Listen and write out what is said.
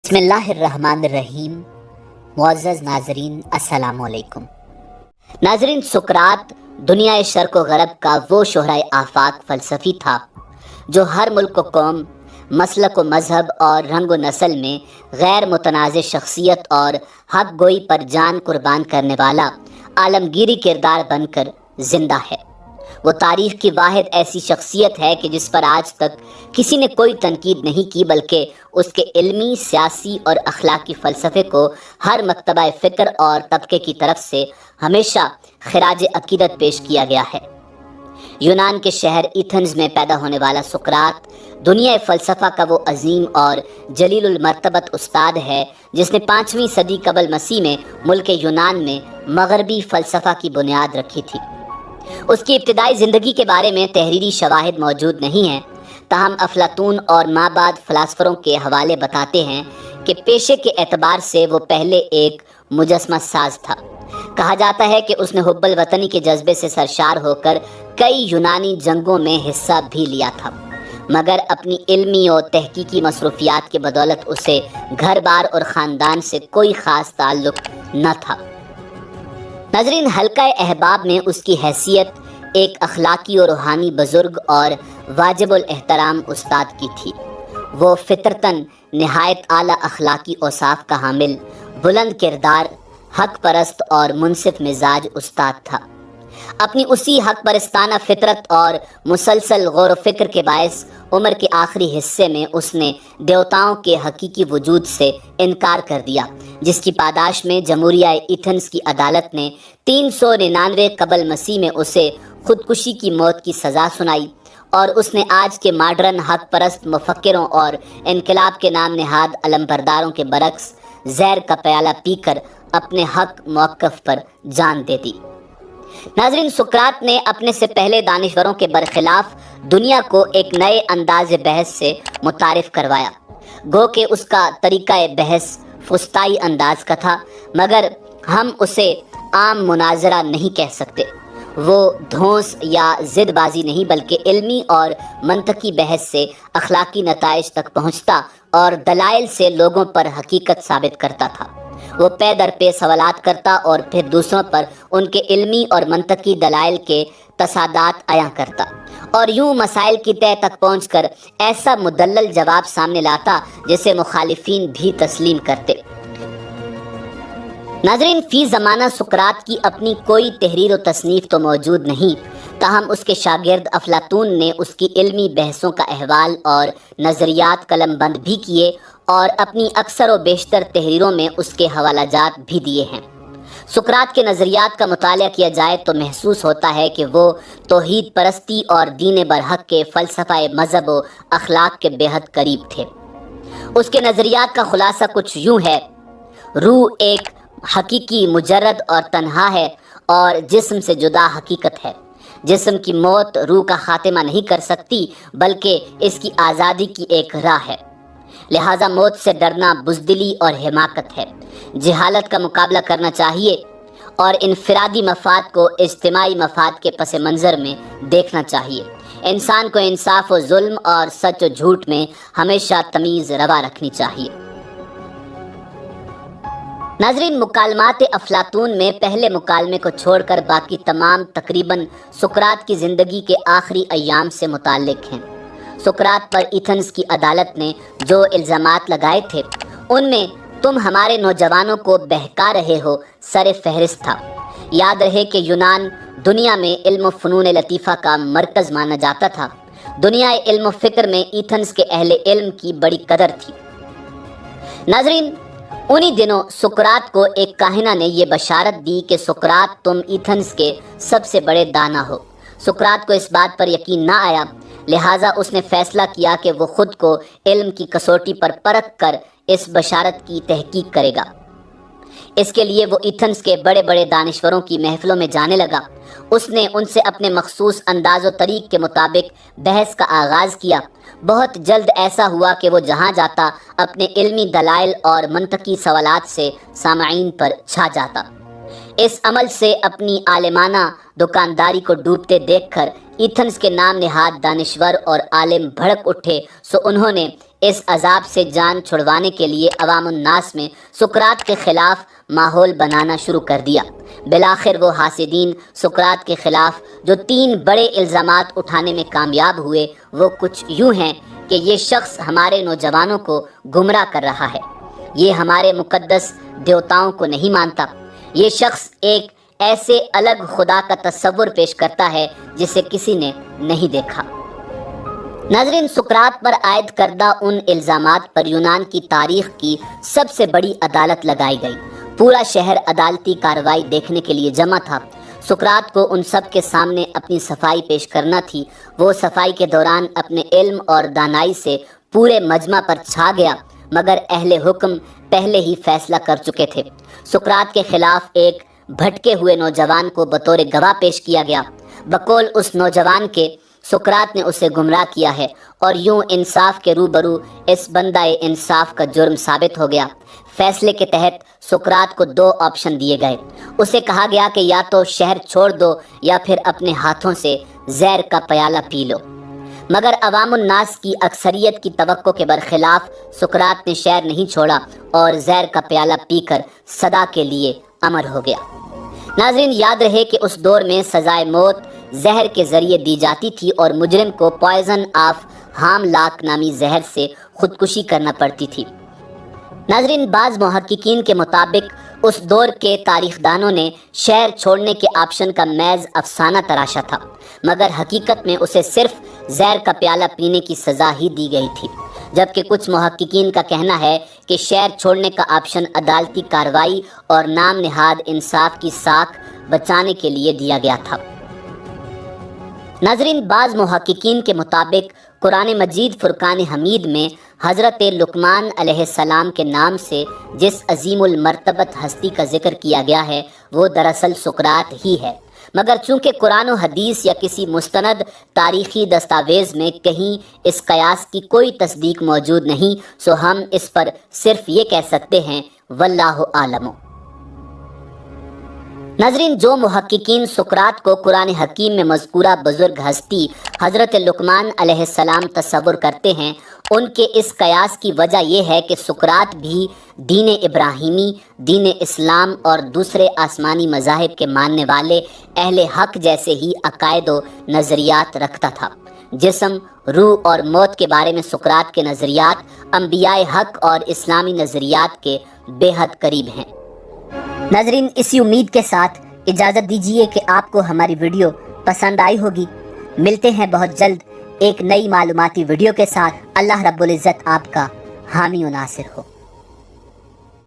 بسم اللہ الرحمن الرحیم۔ معزز ناظرین السلام علیکم۔ ناظرین، سقراط دنیا شرق و غرب کا وہ شہرائے آفاق فلسفی تھا جو ہر ملک و قوم، مسلک و مذہب اور رنگ و نسل میں غیر متنازع شخصیت اور حق گوئی پر جان قربان کرنے والا عالمگیری کردار بن کر زندہ ہے۔ وہ تاریخ کی واحد ایسی شخصیت ہے کہ جس پر آج تک کسی نے کوئی تنقید نہیں کی، بلکہ اس کے علمی، سیاسی اور اخلاقی فلسفے کو ہر مکتبہ فکر اور طبقے کی طرف سے ہمیشہ خراج عقیدت پیش کیا گیا ہے۔ یونان کے شہر ایتھنز میں پیدا ہونے والا سقراط دنیا فلسفہ کا وہ عظیم اور جلیل المرتبت استاد ہے جس نے 5ویں صدی قبل مسیح میں ملک یونان میں مغربی فلسفہ کی بنیاد رکھی تھی۔ اس کی ابتدائی زندگی کے بارے میں تحریری شواہد موجود نہیں ہیں، تاہم افلاطون اور ماں بعد فلاسفروں کے حوالے بتاتے ہیں کہ پیشے کے اعتبار سے وہ پہلے ایک مجسمہ ساز تھا۔ کہا جاتا ہے کہ اس نے حب الوطنی کے جذبے سے سرشار ہو کر کئی یونانی جنگوں میں حصہ بھی لیا تھا، مگر اپنی علمی اور تحقیقی مصروفیات کی بدولت اسے گھر بار اور خاندان سے کوئی خاص تعلق نہ تھا۔ ناظرین، حلقہ احباب میں اس کی حیثیت ایک اخلاقی اور روحانی بزرگ اور واجب الاحترام استاد کی تھی۔ وہ فطرتاً نہایت اعلیٰ اخلاقی اوصاف کا حامل، بلند کردار، حق پرست اور منصف مزاج استاد تھا۔ اپنی اسی حق پرستانہ فطرت اور مسلسل غور و فکر کے باعث عمر کے آخری حصے میں اس نے دیوتاؤں کے حقیقی وجود سے انکار کر دیا، جس کی پاداش میں جمہوریہ ایتھنز کی عدالت نے 399 قبل مسیح میں اسے خودکشی کی موت کی سزا سنائی، اور اس نے آج کے ماڈرن حق پرست مفکروں اور انقلاب کے نام نہاد علمبرداروں کے برعکس زہر کا پیالہ پی کر اپنے حق موقف پر جان دے دی۔ ناظرین، سقراط نے اپنے سے پہلے دانشوروں کے برخلاف دنیا کو ایک نئے انداز بحث سے متعارف کروایا۔ گو کہ اس کا طریقہ بحث فسطائی انداز کا تھا، مگر ہم اسے عام مناظرہ نہیں کہہ سکتے۔ وہ دھونس یا ضد بازی نہیں، بلکہ علمی اور منطقی بحث سے اخلاقی نتائج تک پہنچتا اور دلائل سے لوگوں پر حقیقت ثابت کرتا تھا۔ وہ پے در پے سوالات کرتا اور پھر دوسروں پر ان کے علمی اور منطقی دلائل کے تصادات عیاں کرتا، اور یوں مسائل کی تہہ تک پہنچ کر ایسا مدلل جواب سامنے لاتا جسے مخالفین بھی تسلیم کرتے۔ ناظرین، فی زمانہ سقراط کی اپنی کوئی تحریر و تصنیف تو موجود نہیں، تاہم اس کے شاگرد افلاطون نے اس کی علمی بحثوں کا احوال اور نظریات قلم بند بھی کیے اور اپنی اکثر و بیشتر تحریروں میں اس کے حوالہ جات بھی دیے ہیں۔ سقراط کے نظریات کا مطالعہ کیا جائے تو محسوس ہوتا ہے کہ وہ توحید پرستی اور دین برحق کے فلسفہ مذہب و اخلاق کے بے حد قریب تھے۔ اس کے نظریات کا خلاصہ کچھ یوں ہے: روح ایک حقیقی مجرد اور تنہا ہے اور جسم سے جدا حقیقت ہے۔ جسم کی موت روح کا خاتمہ نہیں کر سکتی، بلکہ اس کی آزادی کی ایک راہ ہے۔ لہٰذا موت سے ڈرنا بزدلی اور حماقت ہے۔ جہالت کا مقابلہ کرنا چاہیے اور انفرادی مفاد کو اجتماعی مفاد کے پس منظر میں دیکھنا چاہیے۔ انسان کو انصاف و ظلم اور سچ و جھوٹ میں ہمیشہ تمیز روا رکھنی چاہیے۔ ناظرین، مکالمات افلاطون میں پہلے مکالمے کو چھوڑ کر باقی تمام تقریباً سقراط کی زندگی کے آخری ایام سے متعلق ہیں۔ سقراط پر ایتھنز کی عدالت نے جو الزامات لگائے تھے، ان میں تم ہمارے نوجوانوں کو بہکا رہے ہو سر فہرست تھا۔ یاد رہے کہ یونان دنیا میں علم و فنون لطیفہ کا مرکز مانا جاتا تھا۔ دنیا علم و فکر میں ایتھنز کے اہل علم کی بڑی قدر تھی۔ ناظرین، انہی دنوں سقراط کو ایک کاہنہ نے یہ بشارت دی کہ سقراط، تم ایتھنز کے سب سے بڑے دانا ہو۔ سقراط کو اس بات پر یقین نہ آیا، لہٰذا اس نے فیصلہ کیا کہ وہ خود کو علم کی کسوٹی پر پرکھ کر اس بشارت کی تحقیق کرے گا۔ اس کے لیے وہ ایتھنز کے بڑے بڑے دانشوروں کی محفلوں میں جانے لگا۔ اس نے ان سے اپنے مخصوص انداز و طریق کے مطابق بحث کا آغاز کیا۔ بہت جلد ایسا ہوا کہ وہ جہاں جاتا اپنے علمی دلائل اور منطقی سوالات سے سامعین پر چھا جاتا۔ اس عمل سے اپنی عالمانہ دکانداری کو ڈوبتے دیکھ کر ایتھنز کے نام نہاد دانشور اور عالم بھڑک اٹھے، سو انہوں نے اس عذاب سے جان چھڑوانے کے لیے عوام الناس میں سقراط کے خلاف ماحول بنانا شروع کر دیا۔ بالآخر وہ حاسدین سقراط کے خلاف جو 3 بڑے الزامات اٹھانے میں کامیاب ہوئے وہ کچھ یوں ہیں کہ یہ شخص ہمارے نوجوانوں کو گمراہ کر رہا ہے، یہ ہمارے مقدس دیوتاؤں کو نہیں مانتا، یہ شخص ایک ایسے الگ خدا کا تصور پیش کرتا ہے جسے کسی نے نہیں دیکھا۔ ناظرین، سقراط پر عائد کردہ ان الزامات پر یونان کی تاریخ کی سب سے بڑی عدالت لگائی گئی۔ پورا شہر عدالتی کارروائی دیکھنے کے لیے جمع تھا۔ سقراط کو ان سب کے سامنے اپنی صفائی پیش کرنا تھی۔ وہ صفائی کے دوران اپنے علم اور دانائی سے پورے مجمع پر چھا گیا، مگر اہل حکم پہلے ہی فیصلہ کر چکے تھے۔ سقراط کے خلاف ایک بھٹکے ہوئے نوجوان کو بطور گواہ پیش کیا گیا۔ بقول اس نوجوان کے سقراط نے اسے گمراہ کیا ہے اور یوں انصاف کے روبرو اس بندہ انصاف کا جرم ثابت ہو گیا۔ فیصلے کے تحت سقراط کو 2 آپشن دیے گئے۔ اسے کہا گیا کہ یا تو شہر چھوڑ دو یا پھر اپنے ہاتھوں سے زہر کا پیالہ پی لو، مگر عوام الناس کی اکثریت کی توقع کے برخلاف سقراط نے شہر نہیں چھوڑا اور زہر کا پیالہ پی کر سدا کے لیے امر ہو گیا۔ ناظرین، یاد رہے کہ اس دور میں سزائے موت زہر کے ذریعے دی جاتی تھی اور مجرم کو پوائزن آف ہاملاک نامی زہر سے خودکشی کرنا پڑتی تھی۔ ناظرین، بعض محققین کے مطابق اس دور کے تاریخ دانوں نے شہر چھوڑنے کے آپشن کا محض افسانہ تراشا تھا، مگر حقیقت میں اسے صرف زہر کا پیالہ پینے کی سزا ہی دی گئی تھی، جبکہ کچھ محققین کا کہنا ہے کہ شہر چھوڑنے کا آپشن عدالتی کارروائی اور نام نہاد انصاف کی ساکھ بچانے کے لیے دیا گیا تھا۔ ناظرین، بعض محققین کے مطابق قرآن مجید فرقان حمید میں حضرت لقمان علیہ السلام کے نام سے جس عظیم المرتبت ہستی کا ذکر کیا گیا ہے وہ دراصل سقراط ہی ہے، مگر چونکہ قرآن و حدیث یا کسی مستند تاریخی دستاویز میں کہیں اس قیاس کی کوئی تصدیق موجود نہیں، سو ہم اس پر صرف یہ کہہ سکتے ہیں واللہ اعلم۔ ناظرین، جو محققین سقراط کو قرآن حکیم میں مذکورہ بزرگ ہستی حضرت لقمان علیہ السلام تصور کرتے ہیں، ان کے اس قیاس کی وجہ یہ ہے کہ سقراط بھی دین ابراہیمی، دین اسلام اور دوسرے آسمانی مذاہب کے ماننے والے اہل حق جیسے ہی عقائد و نظریات رکھتا تھا۔ جسم، روح اور موت کے بارے میں سقراط کے نظریات انبیاء حق اور اسلامی نظریات کے بے حد قریب ہیں۔ ناظرین، اسی امید کے ساتھ اجازت دیجیے کہ آپ کو ہماری ویڈیو پسند آئی ہوگی۔ ملتے ہیں بہت جلد ایک نئی معلوماتی ویڈیو کے ساتھ۔ اللہ رب العزت آپ کا حامی و ناصر ہو۔